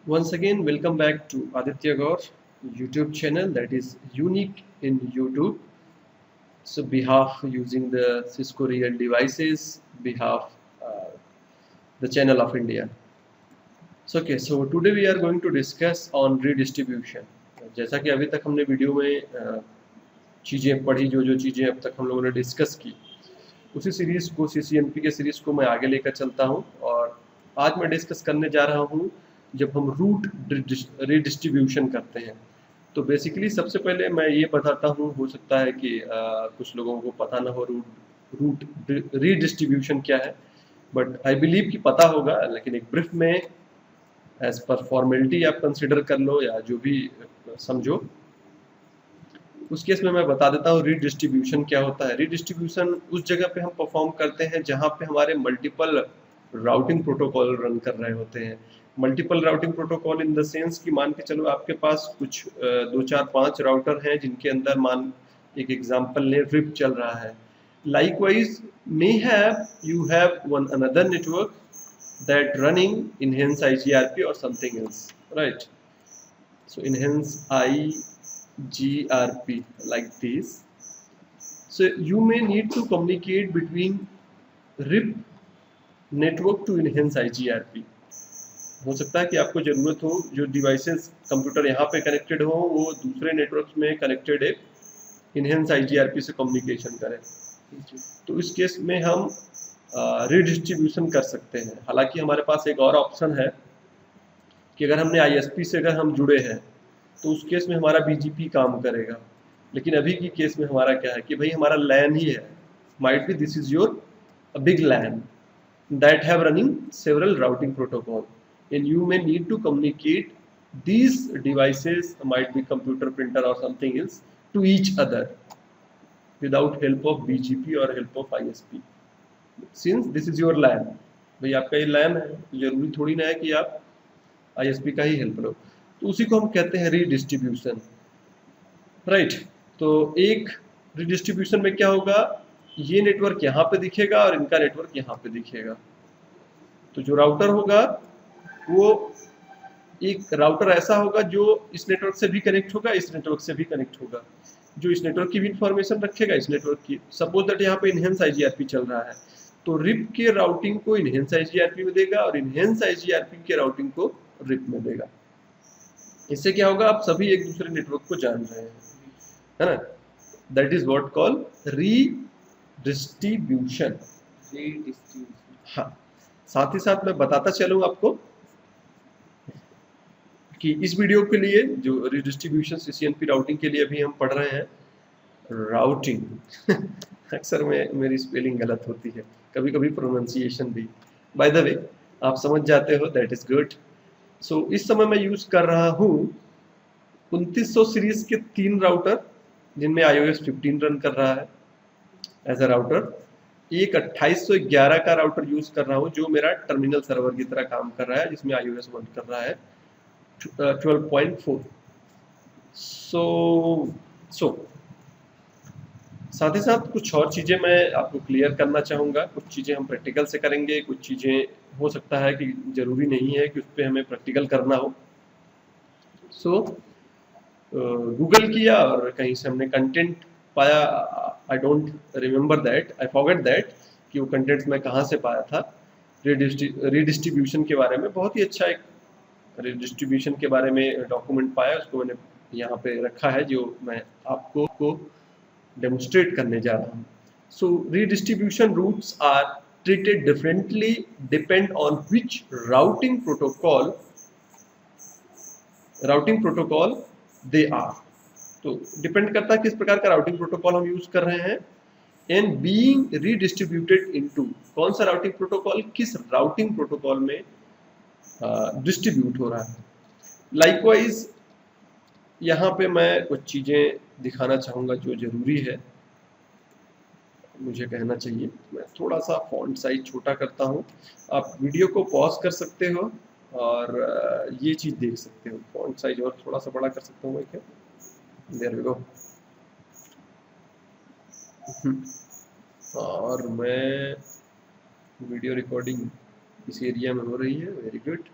Once again, welcome back to Aditya Gaur YouTube channel that is unique in YouTube. So, behalf using the Cisco Real devices, behalf the channel of India. So today we are going to discuss on redistribution. जैसा कि अभी तक हमने video में चीज़ें पढ़ी, जो चीज़ें अब तक हम लोगों ने डिस्कस की, उसी सीरीज को CCNP के सीरीज को मैं आगे लेकर चलता हूं और आज मैं डिस्कस करने जा रहा हूं जब हम रूट रीडिस्ट्रीब्यूशन करते हैं। तो बेसिकली सबसे पहले मैं ये बताता हूं, हो सकता है कि कुछ लोगों को पता ना हो रूट रीडिस्ट्रीब्यूशन क्या है, बट आई बिलीव कि पता होगा, लेकिन एक ब्रीफ में एज पर फॉर्मेलिटी आप कंसिडर कर लो या जो भी समझो। उस केस में मैं बता देता हूँ रीडिस्ट्रीब्यूशन क्या होता है। रीडिस्ट्रीब्यूशन उस जगह पे हम परफॉर्म करते हैं जहाँ पे हमारे मल्टीपल राउटिंग प्रोटोकॉल रन कर रहे होते हैं। Multiple routing protocol in the sense कि मान के चलो आपके पास कुछ 2 4 5 राउटर हैं जिनके अंदर मान एक एग्जांपल ले रिप चल रहा है। Likewise, may have you have one another network that running enhance IGRP or something else, right? So enhance IGRP like this. So you may need to communicate between RIP network to enhance IGRP. हो सकता है कि आपको ज़रूरत हो जो devices computer यहाँ पे कनेक्टेड हो वो दूसरे नेटवर्क में कनेक्टेड है, इनहेंस IGRP से कम्युनिकेशन करें। तो इस केस में हम रीडिस्ट्रीब्यूशन कर सकते हैं। हालांकि हमारे पास एक और ऑप्शन है कि अगर हमने ISP से अगर हम जुड़े हैं तो उस केस में हमारा BGP काम करेगा, लेकिन अभी की केस में हमारा क्या है कि भाई हमारा LAN ही है। Might be this is your big LAN that have running several routing protocol and you may need to communicate these devices, might be computer, printer or something else, to each other without help of BGP or help of ISP. Since this is your LAN, भाई आपका ये LAN है, जरूरी थोड़ी ना है कि आप ISP का ही हेल्प लो। तो उसी को हम कहते हैं रीडिस्ट्रीब्यूशन, राइट। तो एक रीडिस्ट्रीब्यूशन में क्या होगा, ये नेटवर्क यहाँ पे दिखेगा और इनका नेटवर्क यहाँ पे दिखेगा। तो जो राउटर होगा वो एक राउटर ऐसा होगा जो इस नेटवर्क से भी कनेक्ट होगा, इस नेटवर्क से भी कनेक्ट होगा, जो इस नेटवर्क की भी इंफॉर्मेशन रखेगा, इस नेटवर्क की। सपोज दैट यहाँ पे इनहेंस IGRP चल रहा है तो रिप के राउटिंग को इनहेंस IGRP में देगा और इनहेंस IGRP के राउटिंग को रिप में देगा। इससे क्या होगा, आप सभी एक दूसरे नेटवर्क को जान रहे हैं, है ना। That is what call redistribution. हाँ, साथ ही साथ मैं बताता चलूँ आपको कि इस वीडियो के लिए जो रीडिस्ट्रीब्यूशन CCNP राउटिंग के लिए अभी हम पढ़ रहे हैं राउटिंग अक्सर में मेरी स्पेलिंग गलत होती है, कभी कभी प्रोनाउंसिएशन भी। बाय द वे आप समझ जाते हो, दैट इज गुड। सो इस समय मैं यूज कर रहा हूँ 2900 सीरीज के 3 राउटर जिनमें iOS 15 रन कर रहा है एज अ राउटर। एक 2811 का राउटर यूज कर रहा हूँ जो मेरा टर्मिनल सर्वर की तरह काम कर रहा है, जिसमें iOS वर्क कर रहा है 12.4। सो साथ ही साथ कुछ और चीज़ें मैं आपको क्लियर करना चाहूँगा। कुछ चीज़ें हम प्रैक्टिकल से करेंगे, कुछ चीज़ें हो सकता है कि ज़रूरी नहीं है कि उस पर हमें प्रैक्टिकल करना हो। गूगल किया और कहीं से हमने कंटेंट पाया, I don't remember that, I forget that कि वो कंटेंट्स मैं कहाँ से पाया था। रीडिस्ट्रीब्यूशन के बारे में बहुत ही अच्छा एक डिस्ट्रीब्यूशन के बारे में डॉक्यूमेंट पाया, उसको मैंने यहाँ पे रखा है जो मैं आपको डेमोन्स्ट्रेट करने जा रहा हूँ। So redistribution routes are treated differently depend on which routing protocol they are. तो डिपेंड करता है किस प्रकार का राउटिंग प्रोटोकॉल हम यूज कर रहे हैं एंड बीइंग रीडिस्ट्रीब्यूटेड इनटू, कौन सा राउटिंग प्रोटोकॉल किस राउटिंग प्रोटोकॉल में डिस्ट्रीब्यूट हो रहा है। लाइकवाइज यहाँ पे मैं कुछ चीज़ें दिखाना चाहूँगा जो ज़रूरी है मुझे कहना चाहिए। मैं थोड़ा सा फॉन्ट साइज छोटा करता हूँ, आप वीडियो को पॉज कर सकते हो और ये चीज़ देख सकते हो। फॉन्ट साइज और थोड़ा सा बड़ा कर सकता हूँ मैं, क्या, देयर वी गो। और मैं वीडियो रिकॉर्डिंग इस एरिया में हो रही है, वेरी गुड।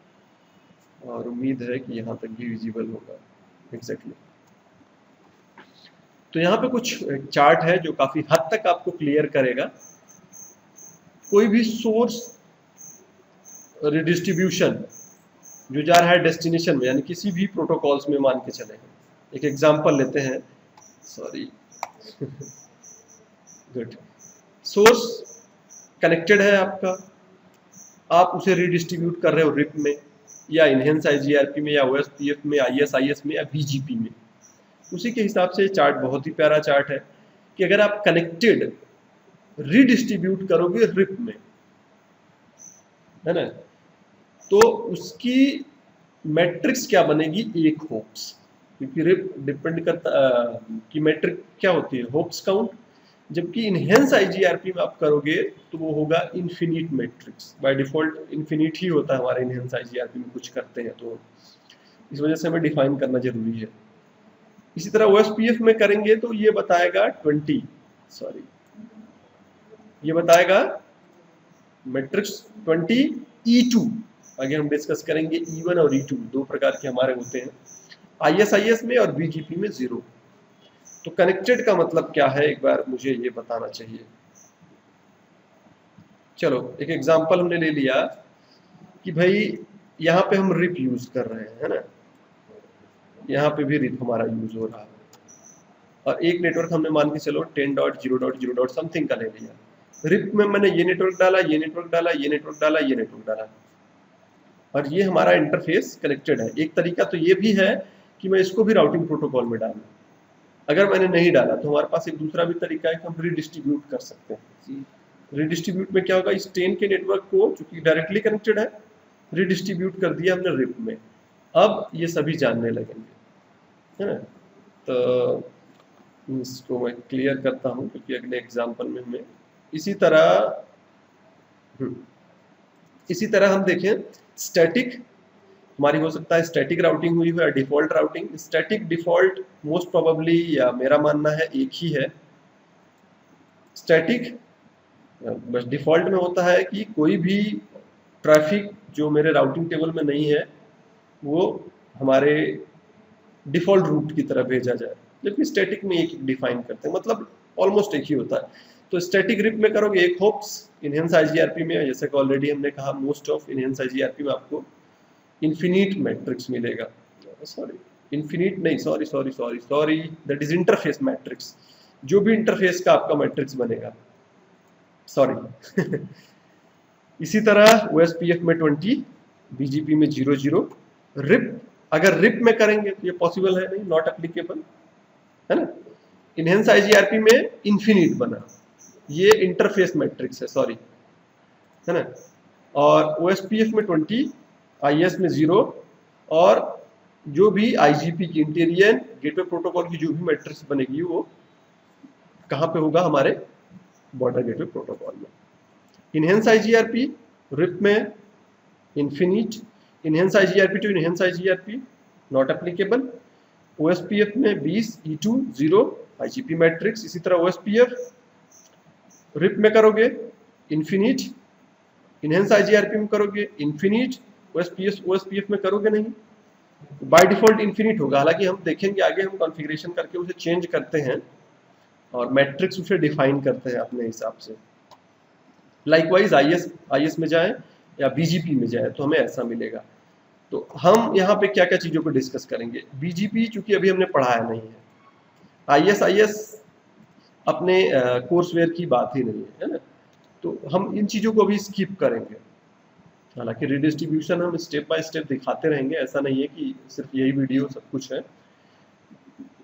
और उम्मीद है कि यहाँ तक भी विजिबल होगा एग्जैक्टली। तो यहाँ पे कुछ चार्ट है जो काफी हद तक आपको क्लियर करेगा। कोई भी सोर्स रिडिस्ट्रीब्यूशन जो जा रहा है डेस्टिनेशन में, यानी किसी भी प्रोटोकॉल्स में मान के चले हैं। एक एग्जांपल लेते हैं, सॉरी गुड। सोर्स कनेक्टेड है आपका, आप उसे रिडिस्ट्रीब्यूट कर रहे हो रिप में या इनहेंस आईजीआरपी में या ओएसपीएफ में, आईएसआईएस में या बीजीपी में। उसी के हिसाब से चार्ट बहुत ही प्यारा चार्ट है कि अगर आप कनेक्टेड रिडिस्ट्रीब्यूट करोगे रिप में, है ना, तो उसकी मैट्रिक्स क्या बनेगी, एक होप्स, क्योंकि रिप डिपेंड करता कि मैट्रिक क्या होती है, होप्स काउंट। जबकि इनहेंस आईजीआरपी में आप करोगे तो वो होगा infinite metrics. By default infinite ही होता है हमारे इनहेंस आईजीआरपी में कुछ करते हैं, तो इस वजह से हमें डिफाइन करना जरूरी है। इसी तरह ओएसपीएफ में करेंगे तो ये बताएगा 20, सॉरी ये बताएगा मैट्रिक्स 20 E2। आगे हम डिस्कस करेंगे E1 और E2 दो प्रकार के हमारे होते हैं, आईएसआईएस में और बीजीपी में 0। तो कनेक्टेड का मतलब क्या है, एक बार मुझे ये बताना चाहिए। चलो एक एग्जांपल हमने ले लिया कि भाई यहाँ पे हम रिप यूज कर रहे हैं, है ना, यहाँ पे भी रिप हमारा यूज हो रहा है, और एक नेटवर्क हमने मान के चलो 10.0.0. समथिंग का ले लिया। रिप में मैंने ये नेटवर्क डाला, ये नेटवर्क डाला, ये नेटवर्क डाला, ये नेटवर्क डाला, और ये हमारा इंटरफेस कनेक्टेड है। एक तरीका तो ये भी है कि मैं इसको भी राउटिंग प्रोटोकॉल में डालूं। अगर मैंने नहीं डाला तो हमारे पास एक दूसरा भी तरीका है कि हम रिडिस्ट्रीब्यूट कर सकते हैं। रिडिस्ट्रीब्यूट में क्या होगा, इस 10 के नेटवर्क को चूंकि डायरेक्टली कनेक्टेड है, रिडिस्ट्रीब्यूट कर दिया हमने रिप में। अब ये सभी जानने लगेंगे, है ना। तो इसको मैं क्लियर करता हूं क्योंकि अगले एग्जांपल में हमें इसी तरह हम देखें स्टैटिक हमारी हो सकता है स्टैटिक राउटिंग हुई हो या default routing. Static default most probably या मेरा मानना है एक ही है। स्टैटिक बस डिफॉल्ट में होता है कि कोई भी ट्रैफिक जो मेरे राउटिंग टेबल में नहीं है वो हमारे डिफॉल्ट रूट की तरह भेजा जाए, जबकि स्टैटिक में एक डिफाइन करते हैं, मतलब ऑलमोस्ट एक ही होता है। तो स्टैटिक रिप में करोगे एक होप्स, इनहेंस आईजीआरपी में जैसे कि ऑलरेडी हमने कहा मोस्ट ऑफ इनहेंस आईजीआरपी में आपको इन्फिनिट मैट्रिक्स मिलेगा, सॉरी इन्फिनिट नहीं, sorry that is interface matrix. जो भी इंटरफेस का आपका मैट्रिक्स बनेगा, सॉरी इसी तरह ओएसपीएफ में 20, बीजीपी में 0 रिप अगर रिप में करेंगे तो ये पॉसिबल है नहीं, नॉट एप्लीकेबल, है ना। इनहेंस आईजीआरपी में इन्फिनिट बना, ये इंटरफेस मैट्रिक्स है, सॉरी, है ना। और ओएसपीएफ में 20, आईएस में 0, और जो भी आईजीपी की इंटीरियर गेटवे प्रोटोकॉल की जो भी मैट्रिक्स बनेगी वो कहाँ पे होगा, हमारे बॉर्डर गेटवे प्रोटोकॉल में। इनहेंस आईजीआरपी रिप में infinite, enhanced IGRP to enhanced IGRP not applicable. OSPF में 20, E2 0 आईजीपी मैट्रिक्स। इसी तरह ओएसपीएफ रिप में करोगे इन्फिनिट, इनहेंस आईजीआरपी में करोगे इन्फिनिट, ओएसपीएफ में करोगे नहीं, बाय डिफॉल्ट इन्फिनिट होगा। हालांकि हम देखेंगे आगे, हम कॉन्फ़िगरेशन करके उसे चेंज करते हैं और मैट्रिक्स उसे डिफाइन करते हैं अपने हिसाब से। लाइकवाइज आईएस में जाए या बीजीपी में जाए तो हमें ऐसा मिलेगा। तो हम यहाँ पे क्या क्या चीज़ों को डिस्कस करेंगे। बीजीपी चूंकि अभी हमने पढ़ाया नहीं है, आईएस अपने कोर्स वेयर की बात ही नहीं है ना, तो हम इन चीज़ों को अभी स्किप करेंगे। हालांकि रिडिस्ट्रीब्यूशन हम स्टेप बाय स्टेप दिखाते रहेंगे, ऐसा नहीं है कि सिर्फ यही वीडियो सब कुछ है।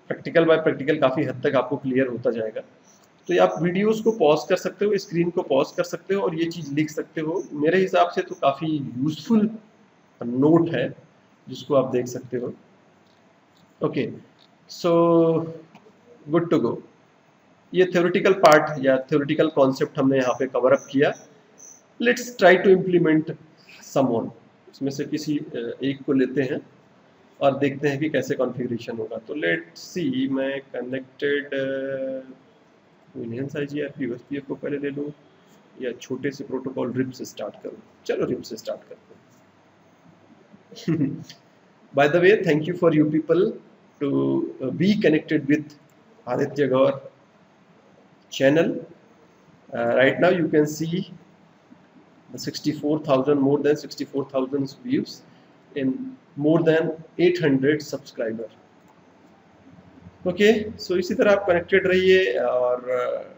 प्रैक्टिकल बाय प्रैक्टिकल काफ़ी हद तक आपको क्लियर होता जाएगा। तो ये आप वीडियोस को पॉज कर सकते हो, स्क्रीन को पॉज कर सकते हो और ये चीज़ लिख सकते हो। मेरे हिसाब से तो काफ़ी यूजफुल नोट है जिसको आप देख सकते हो। Okay, so good to go. ये थ्योरेटिकल पार्ट या थ्योरेटिकल कॉन्सेप्ट हमने यहाँ पे कवर अप किया। Let's try to implement some one. इसमें से किसी एक को लेते हैं और देखते हैं कि कैसे कॉन्फ़िगरेशन होगा। तो लेट्स सी, मैं कनेक्टेड इनहेंस आईजीआरपी ओएसपीएफ को पहले ले लूँ या छोटे से प्रोटोकॉल रिप से स्टार्ट करूँ। चलो रिप से स्टार्ट करते हैं। By the way, thank you for you people to be connected with Aditya Gaur channel. Right now you can see the 64,000, more than 64,000 views in more than 800 subscriber. Okay, so इसी तरह आप connected रहिए। और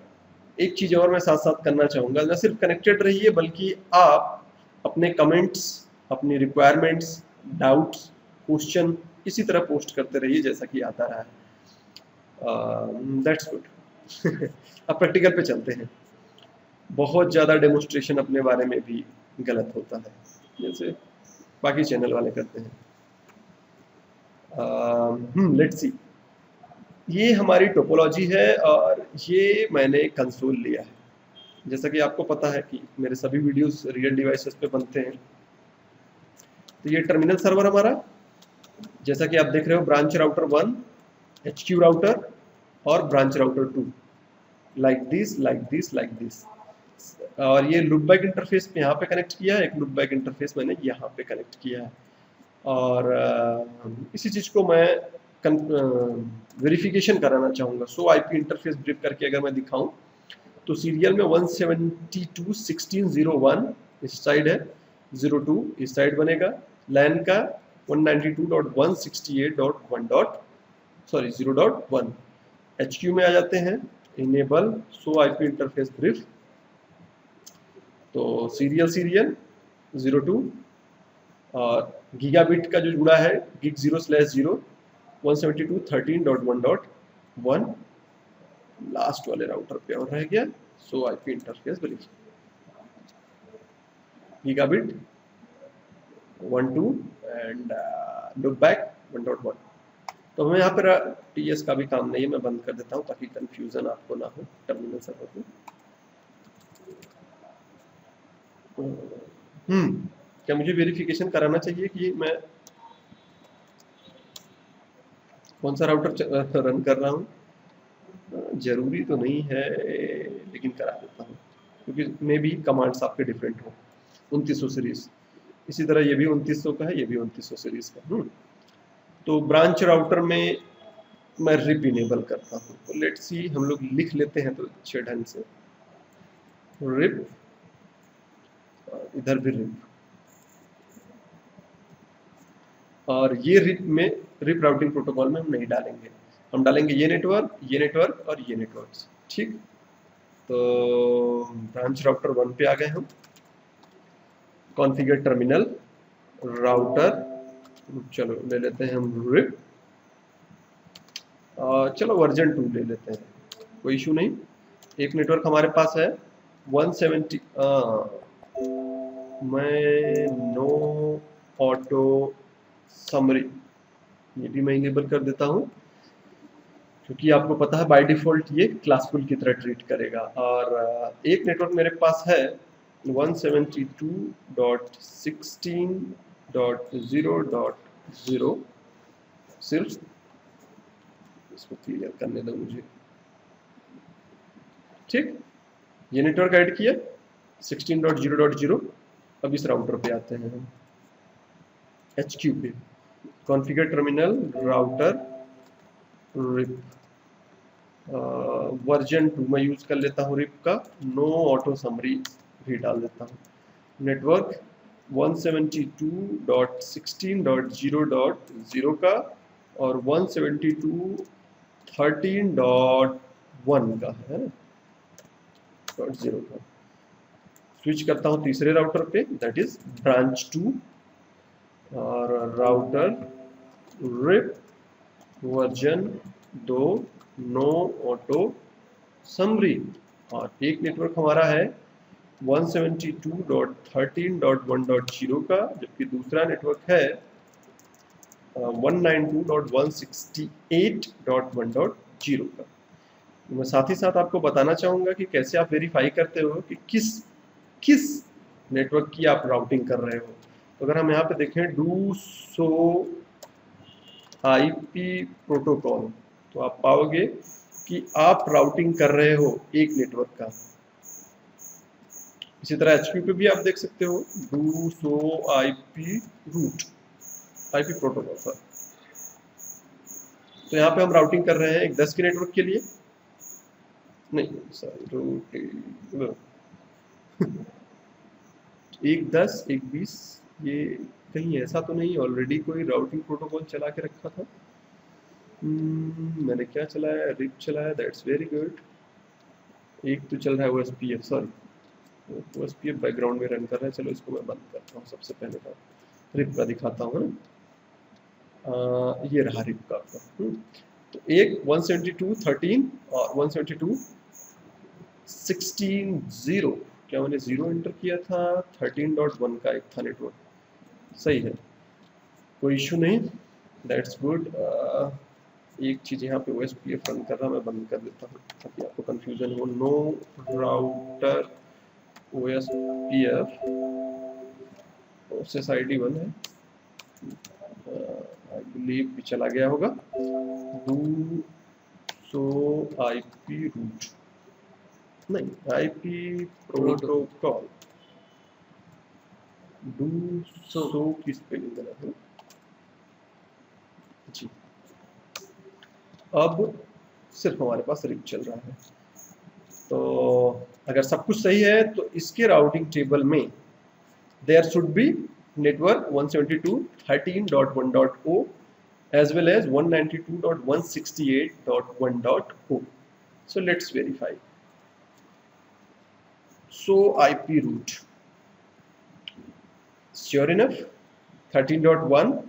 एक चीज़ और मैं साथ साथ करना चाहूँगा, न सिर्फ कनेक्टेड रहिए बल्कि आप अपने कमेंट्स, अपनी रिक्वायरमेंट्स, डाउट्स, क्वेश्चन इसी तरह पोस्ट करते रहिए जैसा कि आता रहा है। That's good. अब प्रैक्टिकल पे चलते हैं। बहुत ज़्यादा डेमोन्स्ट्रेशन अपने बारे में भी गलत होता है, जैसे बाकी चैनल वाले करते हैं। लेट्स सी, ये हमारी टोपोलॉजी है और ये मैंने कंसोल लिया है। जैसा कि आपको पता है कि मेरे सभी वीडियोस रियल डिवाइसेस पे बनते हैं। तो ये टर्मिनल सर्वर हमारा, जैसा कि आप देख रहे हो, ब्रांच राउटर 1, HQ राउटर और branch router 2, like this like this like this. और ये लूप बैक इंटरफेस पे यहाँ पे कनेक्ट किया है, एक लूप बैक इंटरफेस मैंने यहाँ पे कनेक्ट किया है। और इसी चीज़ को मैं वेरिफिकेशन कराना चाहूँगा। सो IP इंटरफेस ब्रीफ करके अगर मैं दिखाऊँ तो सीरियल में 172.16.01 इस साइड है, 02 इस साइड बनेगा। लैन का 192.168.1.0.1। HQ में आ जाते हैं, इनेबल सो IP इंटरफेस ब्रीफ। तो सीरियल 02 और गीगाबिट का जो जुड़ा है gig 0/0 172.13.1.1 लास्ट वाले राउटर पे और रह गया। सो IP interface brief gigabit 12 and loop back 1.1। तो हमें यहाँ पर TS का भी काम नहीं है, मैं बंद कर देता हूँ ताकि कंफ्यूजन आपको ना हो टर्मिनल सर्वर पे। क्या मुझे वेरिफिकेशन कराना चाहिए कि मैं कौन सा राउटर रन कर रहा हूँ? जरूरी तो नहीं है, लेकिन करा देता हूँ क्योंकि मे भी कमांड्स आपके डिफरेंट हो। 2900 सीरीज, इसी तरह ये भी 2900 का है, ये भी 2900 सीरीज का। तो ब्रांच राउटर में मैं रिप इनेबल करता हूँ। तो लेट्स सी, हम लोग लिख लेते हैं तो अच्छे ढंग से, रिप, इधर भी रिप। और ये रिप राउटिंग प्रोटोकॉल में हम नहीं डालेंगे, हम डालेंगे ये नेटवर्क और ये नेटवर्क। ठीक, तो ब्रांच राउटर 1 पे आ गए हम। कॉन्फ़िगर टर्मिनल राउटर, चलो ले लेते हैं हम रिप। चलो वर्जन 2 ले लेते हैं, कोई इशू नहीं। एक नेटवर्क हमारे पास है 170, मैं नो ऑटो समरी ये भी मैं इनेबल कर देता हूँ क्योंकि आपको पता है बाय डिफॉल्ट ये क्लासफुल की तरह ट्रीट करेगा। और एक नेटवर्क मेरे पास है 172.16.0.0, सिर्फ इसको क्लियर करने दो मुझे। ठीक, ये नेटवर्क ऐड किया 16.0.0। अब इस राउटर पे आते हैं हम, HQ पे, configure terminal router RIP, version 2 मैं यूज कर लेता हूँ रिप का, नो ऑटो समरी भी डाल देता हूँ। नेटवर्क 172.16.0.0 का और 172.13.1 का है, .0 का। स्विच करता हूँ तीसरे राउटर पे, दैट इज ब्रांच 2, और router RIP version 2 no auto summary. और एक नेटवर्क हमारा है 172.13.1.0 का, जबकि दूसरा नेटवर्क है 192.168.1.0 का। मैं साथ ही साथ आपको बताना चाहूँगा कि कैसे आप वेरीफाई करते हो कि किस नेटवर्क की आप राउटिंग कर रहे हो। तो अगर हम यहाँ पे देखें डू सो IP प्रोटोकॉल, तो आप पाओगे कि आप राउटिंग कर रहे हो एक नेटवर्क का। इसी तरह HQ पे भी आप देख सकते हो do show IP route, IP protocol sir. तो यहाँ पे हम राउटिंग कर रहे हैं एक 10 के नेटवर्क के लिए, नहीं सॉरी रूट एक 10 एक 20, ये कहीं ऐसा तो नहीं ऑलरेडी कोई राउटिंग प्रोटोकॉल चला के रखा था? मैंने क्या चलाया, रिप चलाया, दैट्स वेरी गुड। एक तो चल रहा है OSPF, सॉरी OSPF बैकग्राउंड में रन कर रहा है, चलो इसको मैं बंद करता हूँ। सबसे पहले का रिप का दिखाता हूँ ना, ये रहा रिप का आपका। तो एक 172.13 और 172.16.0, क्या मैंने 0 एंटर किया था? 13.1 का एक था नेटवर्क, सही है, कोई इशू नहीं, दैट्स गुड। एक चीज़ यहाँ पे OSPF रन कर रहा, मैं बंद कर देता हूँ ताकि आपको कंफ्यूजन हो। No router OSPF process ID 1 है, आई बिलीव भी चला गया होगा। डू सो IP रूट, नहीं IP प्रोटोकॉल, डू सो की स्पेलिंग गलत है जी। अब सिर्फ हमारे पास रिप चल रहा है, तो अगर सब कुछ सही है तो इसके राउटिंग टेबल में there should be network 172.13.1.0 as well as 192.168.1.0. So let's verify. So IP root, sure enough, 13.1,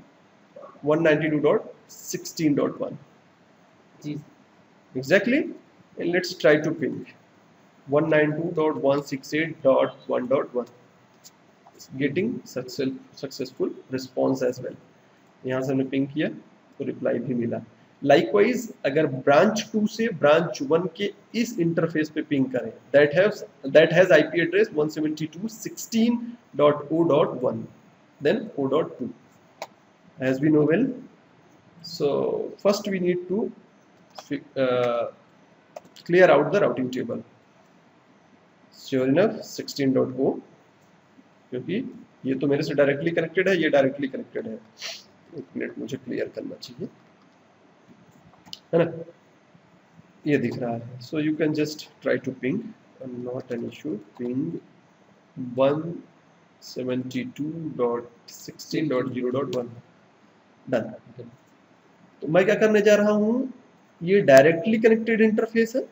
192.16.1. Exactly. And let's try to ping 192.168.1.1. Getting successful response as well. यहाँ से हमने पिंग किया तो रिप्लाई भी मिला। लाइकवाइज अगर branch 2 से ब्रांच 1 के इस इंटरफेस पे पिंग करें, that has IP address 172.16.0.1, then 0.2, as we know well. So first we need to clear out the routing table. Sure enough 16.0, क्योंकि ये तो मेरे से डायरेक्टली कनेक्टेड है, ये डायरेक्टली कनेक्टेड है। एक मिनट मुझे क्लियर करना चाहिए, है ना, ये दिख रहा है। So you can just try to ping, not an issue, ping 172.16.0.1, done. तो मैं क्या करने जा रहा हूँ, ये डायरेक्टली कनेक्टेड इंटरफेस है,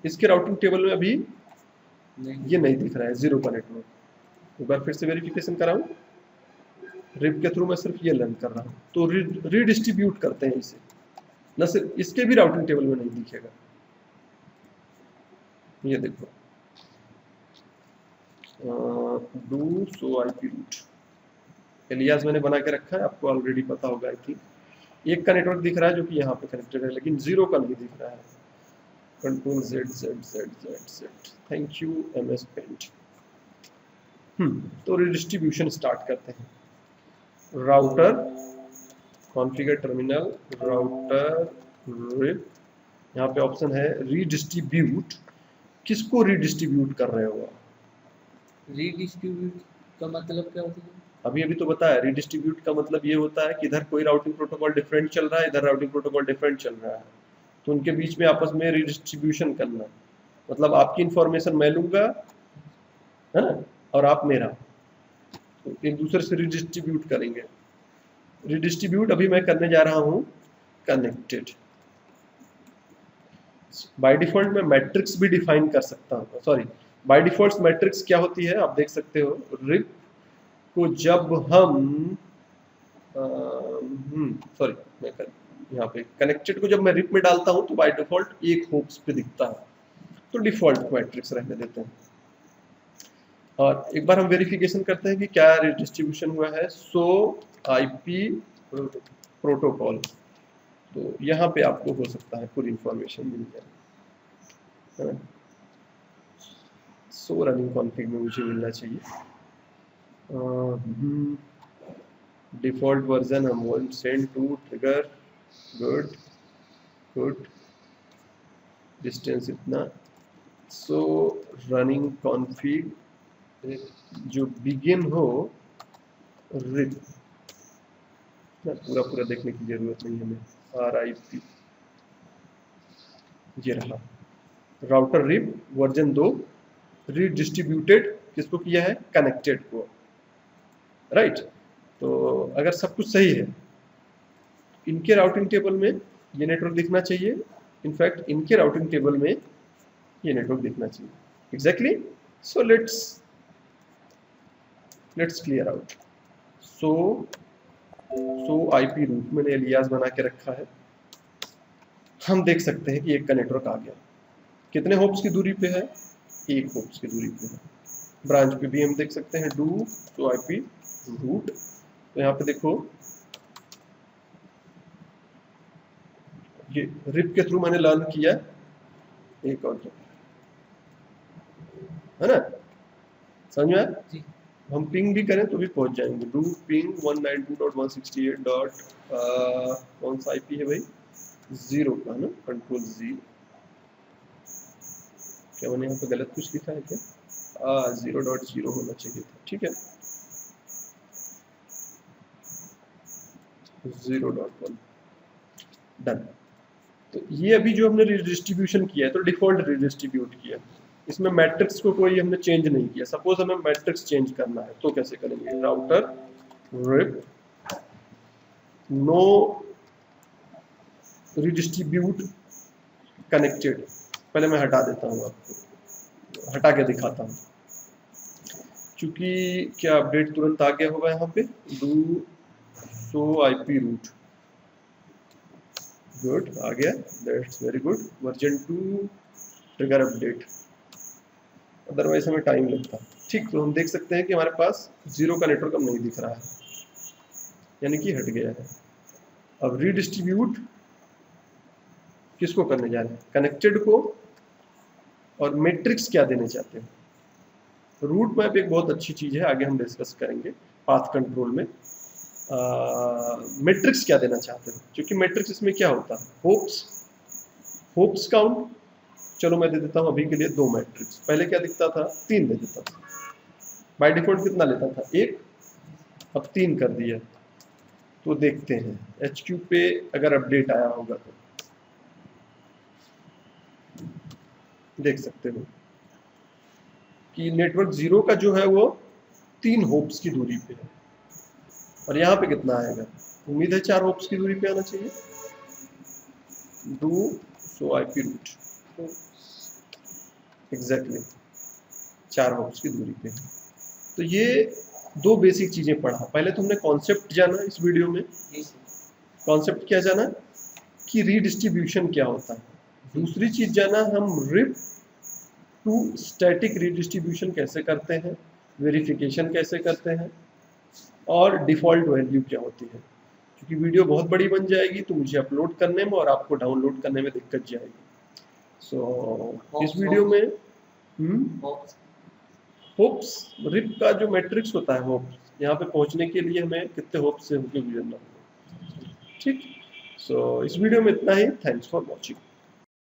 इसके राउटिंग टेबल में अभी ये नहीं दिख रहा है, 0 का नेटवर्क। एक बार फिर से वेरिफिकेशन कराऊं, रिप के थ्रू मैं सिर्फ ये लर्न कर रहा हूँ, तो रीडिस्ट्रीब्यूट करते हैं इसे, न सिर्फ इसके भी राउटिंग टेबल में नहीं दिखेगा। ये देखो, do show IP route, alias मैंने बना के रखा है, आपको ऑलरेडी पता होगा। आई थिंक एक का नेटवर्क दिख रहा है जो कि यहाँ पे कनेक्टेड है, लेकिन 0 का नहीं दिख रहा है। Control Z, thank you MS Paint। तो रिडिस्ट्रीब्यूशन स्टार्ट करते हैं। Router configure terminal router RIP, यहाँ पे ऑप्शन है रीडिस्ट्रीब्यूट। किसको रीडिस्ट्रीब्यूट कर रहे हो आप? रीडिस्ट्रीब्यूट का मतलब क्या होता है? अभी तो बताया, रीडिस्ट्रीब्यूट का मतलब ये होता है कि इधर कोई राउटिंग प्रोटोकॉल डिफरेंट चल रहा है, इधर राउटिंग प्रोटोकॉल डिफरेंट चल रहा है, तो उनके बीच में आपस में रीडिस्ट्रीब्यूशन करना। मतलब आपकी इंफॉर्मेशन मैं लूंगा, है ना, और आप मेरा, तो एक दूसरे से रीडिस्ट्रीब्यूट करेंगे। रीडिस्ट्रीब्यूट अभी मैं करने जा रहा हूँ कनेक्टेड। बाय डिफॉल्ट मैं मैट्रिक्स भी डिफाइन कर सकता हूँ, सॉरी, बाय डिफॉल्ट मैट्रिक्स क्या होती है आप देख सकते हो। रिप को जब हम सॉरी, मैं यहाँ पे कनेक्टेड को जब मैं रिप में डालता हूँ तो बाय डिफॉल्ट एक होप्स पे दिखता है, तो डिफॉल्ट मैट्रिक्स रहने देते हैं। और एक बार हम वेरिफिकेशन करते हैं कि क्या डिस्ट्रीब्यूशन हुआ है। सो IP प्रोटोकॉल, तो यहाँ पे आपको हो सकता है पूरी इंफॉर्मेशन मिल जाए, है ना। सो रनिंग कॉन्फ़िग में मुझे मिलना चाहिए। डिफॉल्ट वर्जन हम won't send to trigger, good, distance इतना। सो रनिंग कॉन्फ़िग जो बिगिन हो रिप, ना, पूरा पूरा देखने की जरूरत नहीं हमें। RIP ये रहा, राउटर रिप वर्जन 2 रीडिस्ट्रीब्यूटेड किसको किया है, कनेक्टेड को, राइट। तो अगर सब कुछ सही है, इनके राउटिंग टेबल में ये नेटवर्क दिखना चाहिए, इनफैक्ट इनके राउटिंग टेबल में ये नेटवर्क दिखना चाहिए, exactly. So let's clear out. So IP route मैंने एलियास बना के रखा है, हम देख सकते हैं कि एक का नेटवर्क आ गया, कितने होप्स की दूरी पे है, 1 होप्स की दूरी पे है। ब्रांच पे भी हम देख सकते हैं डू सो IP रूट, तो यहाँ पे देखो ये रिप के थ्रू मैंने लर्न किया, एक और है ना, समझ में आया? जी। हम पिंग भी करें तो भी पहुंच जाएंगे, डू पिंग 192.168. कौन सा IP है भाई, 0 का ना, कंट्रोल 0, क्या मैंने यहाँ पे गलत कुछ लिखा है क्या, 0.0 होना चाहिए था, ठीक है, 0.1 डन। तो ये अभी जो हमने रिडिस्ट्रीब्यूशन किया है तो डिफॉल्ट रिडिस्ट्रीब्यूट किया, इसमें मैट्रिक्स को कोई हमने चेंज नहीं किया। सपोज हमें मैट्रिक्स चेंज करना है तो कैसे करेंगे, router RIP no redistribute connected, पहले मैं हटा देता हूँ, आपको हटा के दिखाता हूँ, क्योंकि क्या अपडेट तुरंत आ गया होगा यहाँ पे, do show IP route, good आ गया, that's very good, version 2 triggered update, otherwise हमें टाइम लगता। ठीक, तो हम देख सकते हैं कि हमारे पास 0 का नेटवर्क अब नहीं दिख रहा है, यानी कि हट गया है। अब रीडिस्ट्रीब्यूट किसको करने जा रहे हैं, कनेक्टेड को, और मैट्रिक्स क्या देने चाहते हैं। रूट मैप एक बहुत अच्छी चीज है, आगे हम डिस्कस करेंगे पाथ कंट्रोल में। मैट्रिक्स क्या देना चाहते हैं, क्योंकि मैट्रिक्स इसमें क्या होता है, होप्स काउंट, चलो मैं दे देता हूँ अभी के लिए 2 मैट्रिक्स, पहले क्या दिखता था, 3 दे देता था, बाय डिफॉल्ट कितना लेता था, 1, अब 3 कर दिया। तो देखते हैं HQ पे अगर अपडेट आया होगा तो देख सकते हो कि नेटवर्क 0 का जो है वो 3 होप्स की दूरी पे है, और यहाँ पे कितना आएगा, उम्मीद है 4 होप्स की दूरी पे आना चाहिए, do show IP route, exactly 4 hops की दूरी पे। तो ये 2 बेसिक चीजें पढ़ा, पहले तो हमने कॉन्सेप्ट जाना इस वीडियो में, कॉन्सेप्ट क्या जाना कि रीडिस्ट्रीब्यूशन क्या होता है, दूसरी चीज जाना हम रिप टू स्टैटिक रीडिस्ट्रीब्यूशन कैसे करते हैं, वेरिफिकेशन कैसे करते हैं, और डिफ़ॉल्ट वैल्यू क्या होती है, क्योंकि वीडियो बहुत बड़ी बन जाएगी तो मुझे अपलोड करने में और आपको डाउनलोड करने में दिक्कत जाएगी। सो इस वीडियो में होप्स रिप का जो मैट्रिक्स होता है, होप्स यहाँ पे पहुंचने के लिए हमें कितने होप्स से होकर गुजरना होगा, ठीक। सो इस वीडियो में इतना ही, थैंक्स फॉर वॉचिंग।